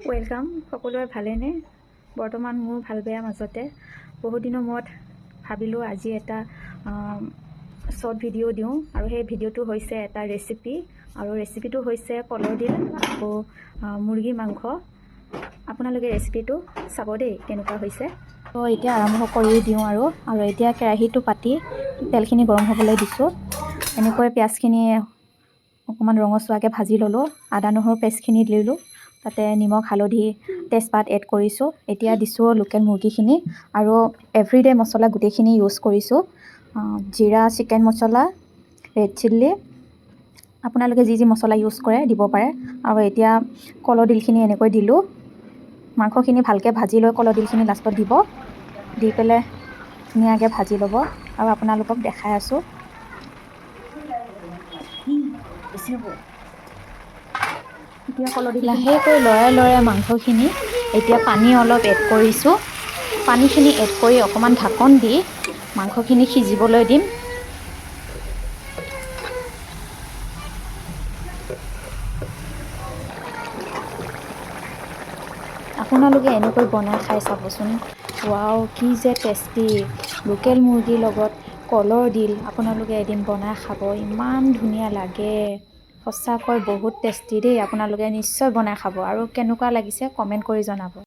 welcome সকলোৰে ভালেনে বৰ্তমান মোৰ ভাল বেয়া মাজতে বহুত দিনৰ মূৰত ভাবিলোঁ আজি এটা শৰ্ট ভিডিঅ' দিওঁ আৰু সেই ভিডিঅ'টো হৈছে এটা ৰেচিপি আৰু ৰেচিপিটো হৈছে কলৰ ডিল আকৌ মুৰ্গী মাংস আপোনালোকে ৰেচিপিটো চাব দেই কেনেকুৱা হৈছে তো এতিয়া আৰম্ভ কৰি দিওঁ আৰু এতিয়া কেৰাহীটো পাতি তেলখিনি গৰম হ'বলৈ দিছোঁ এনেকৈ পিঁয়াজখিনি অকণমান ৰঙচুৱাকৈ ভাজি ল'লোঁ আদা নহৰু পেষ্টখিনি দিলোঁ তাতে নিমখ হালধি তেজপাত এড কৰিছোঁ এতিয়া দিছোঁ লোকেল মুৰ্গীখিনি আৰু এভৰিডে মছলা গোটেইখিনি ইউজ কৰিছোঁ জিৰা চিকেন মছলা ৰেড চিলি আপোনালোকে যি মছলা ইউজ কৰে দিব পাৰে আৰু এতিয়া কলৰ ডিলখিনি এনেকৈ দিলোঁ মাংসখিনি ভালকৈ ভাজি লৈ কলৰ ডিলখিনি লাষ্টত দিব দি পেলাই ধুনীয়াকৈ ভাজি ল'ব আৰু আপোনালোকক দেখাই আছোঁ এতিয়া লাহেকৈ লৰাই মাংসখিনি এতিয়া পানী অলপ এড কৰিছোঁ পানীখিনি এড কৰি অকণমান ঢাকন দি মাংসখিনি সিজিবলৈ দিম আপোনালোকে এনেকৈ বনাই খাই চাবচোন ৱাও কি যে টেষ্টি লোকেল মুৰ্গীৰ লগত কলৰ ডিল আপোনালোকে এদিন বনাই খাব ইমান ধুনীয়া লাগে সঁচাকৈ বহুত টেষ্টি দেই আপোনালোকে নিশ্চয় বনাই খাব আৰু কেনেকুৱা লাগিছে কমেণ্ট কৰি জনাব